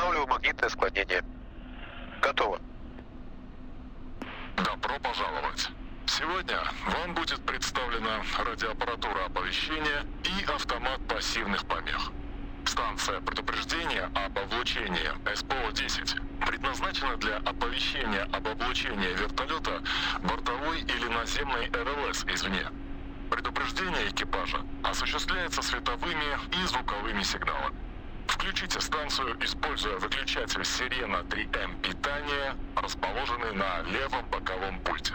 Устанавливаю магнитное склонение. Готово. Добро пожаловать. Сегодня вам будет представлена радиоаппаратура оповещения и автомат пассивных помех. Станция предупреждения об облучении СПО-10 предназначена для оповещения об облучении вертолета бортовой или наземной РЛС извне. Предупреждение экипажа осуществляется световыми и звуковыми сигналами. Включите станцию, используя выключатель «Сирена 3М» питания, расположенный на левом боковом пульте.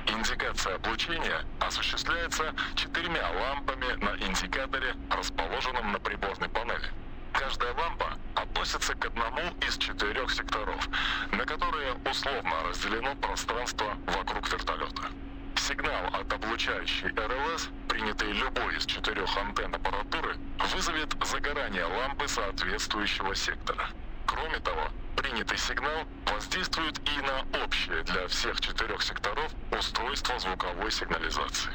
Индикация облучения осуществляется 4 лампами на индикаторе, расположенном на приборной панели. Каждая лампа относится к одному из 4 секторов, на которые условно разделено пространство вокруг вертолета. Сигнал от облучающей РЛС, принятый любой из 4 антенн аппаратуры, вызовет загорание лампы соответствующего сектора. Кроме того, принятый сигнал воздействует и на общее для всех 4 секторов устройство звуковой сигнализации.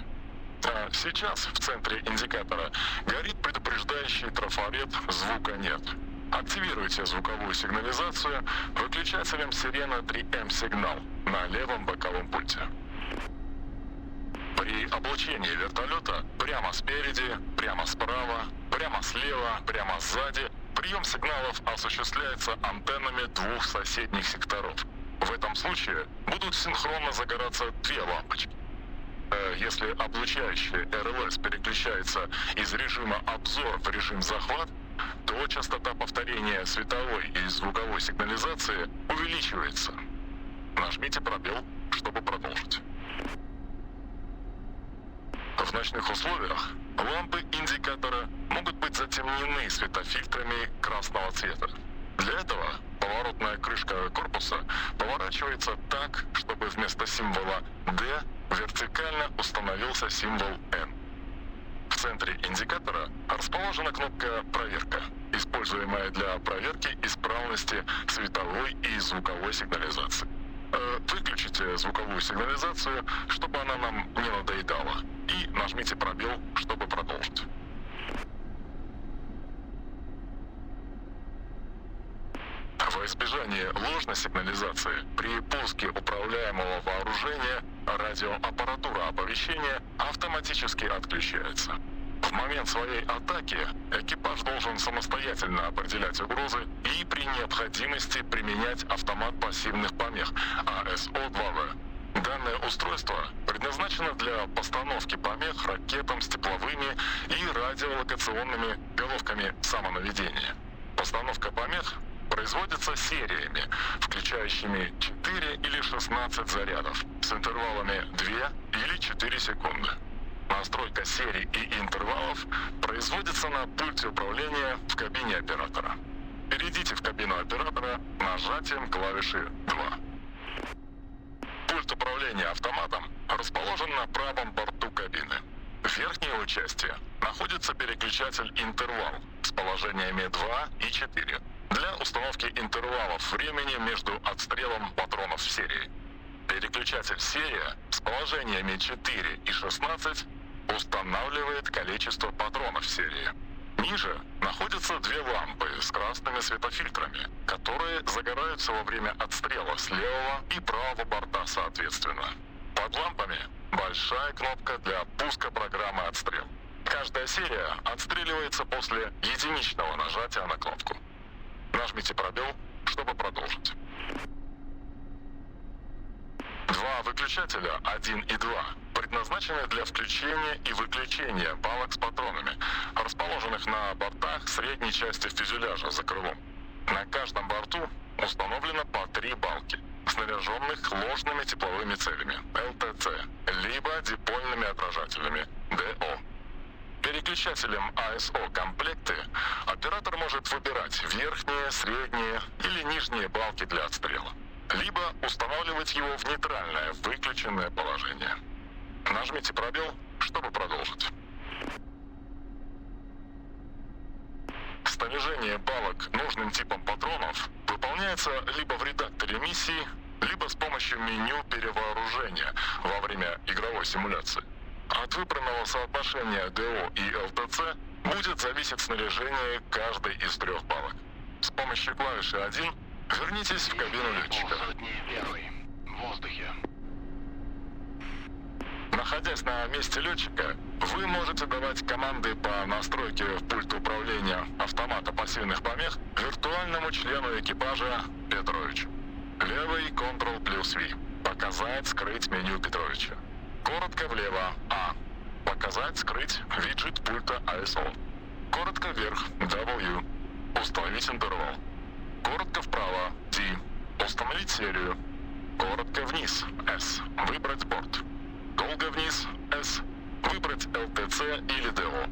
А сейчас в центре индикатора горит предупреждающий трафарет «Звука нет». Активируйте звуковую сигнализацию выключателем «Сирена 3М сигнал» на левом боковом пульте. При облучении вертолета прямо спереди, прямо справа, прямо слева, прямо сзади прием сигналов осуществляется антеннами 2 соседних секторов. В этом случае будут синхронно загораться 2 лампочки. Если облучающий РЛС переключается из режима обзор в режим захват, то частота повторения световой и звуковой сигнализации увеличивается. Нажмите пробел, чтобы продолжить. В ночных условиях лампы индикатора могут быть затемнены светофильтрами красного цвета. Для этого поворотная крышка корпуса поворачивается так, чтобы вместо символа D вертикально установился символ N. В центре индикатора расположена кнопка «Проверка», используемая для проверки исправности световой и звуковой сигнализации. Выключите звуковую сигнализацию, чтобы она нам не надоедала, и нажмите пробел, чтобы продолжить. Во избежание ложной сигнализации при пуске управляемого вооружения радиоаппаратура оповещения автоматически отключается. В момент своей атаки экипаж должен самостоятельно определять угрозы и при необходимости применять автомат пассивных помех АСО-2В. Данное устройство предназначено для постановки помех ракетам с тепловыми и радиолокационными головками самонаведения. Постановка помех производится сериями, включающими 4 или 16 зарядов с интервалами 2 или 4 секунды. Настройка серий и интервалов производится на пульте управления в кабине оператора. Перейдите в кабину оператора нажатием клавиши 2. Пульт управления автоматом расположен на правом борту кабины. В верхней его части находится переключатель «Интервал» с положениями 2 и 4 для установки интервалов времени между отстрелом патронов в серии. Переключатель «Серия» с положениями 4 и 16 устанавливает количество патронов в серии. Ниже находятся 2 лампы с красными светофильтрами, которые загораются во время отстрела с левого и правого борта соответственно. Под лампами большая кнопка для пуска программы «Отстрел». Каждая серия отстреливается после единичного нажатия на кнопку. Нажмите пробел, чтобы продолжить. 2 выключателя 1 и 2 предназначены для включения и выключения балок с патронами, расположенных на бортах средней части фюзеляжа за крылом. На каждом борту установлено по 3 балки, снаряженных ложными тепловыми целями ЛТЦ, либо дипольными отражателями ДО. Переключателем АСО комплекты оператор может выбирать верхние, средние или нижние балки для отстрела, либо устанавливать его в нейтральное выключенное положение. Нажмите пробел, чтобы продолжить. Снаряжение балок нужным типом патронов выполняется либо в редакторе миссии, либо с помощью меню перевооружения во время игровой симуляции. От выбранного соотношения ДО и ЛТЦ будет зависеть снаряжение каждой из 3 балок. С помощью клавиши 1 вернитесь в кабину летчика. В воздухе. Находясь на месте летчика, вы можете давать команды по настройке пульта управления автомата пассивных помех виртуальному члену экипажа Петровичу. Левый Ctrl+V. Показать, скрыть меню Петровича. Коротко влево А. Показать, скрыть виджет пульта ISO. Коротко вверх W. Установить интервал. Коротко вправо D. Установить серию. Коротко вниз S. Выбрать борт. Долго вниз S. Выбрать ЛТЦ или ДО.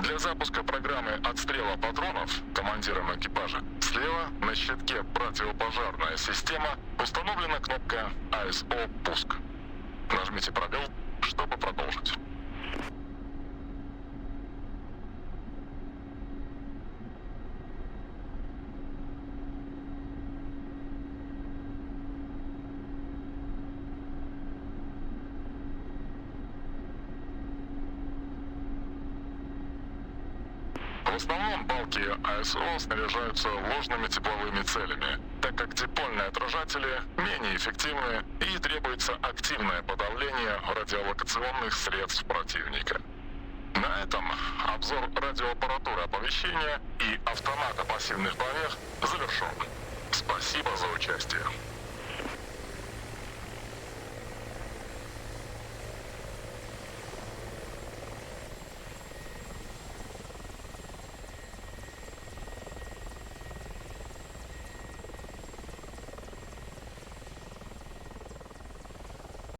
Для запуска программы отстрела патронов командиром экипажа слева на щитке «Противопожарная система» установлена кнопка ISO «Пуск». Нажмите пробел, чтобы продолжить. В основном балки ISO снаряжаются ложными тепловыми целями, так как дипольные отражатели менее эффективны и требуется активное подавление радиолокационных средств противника. На этом обзор радиоаппаратуры оповещения и автомата пассивных помех завершен. Спасибо за участие.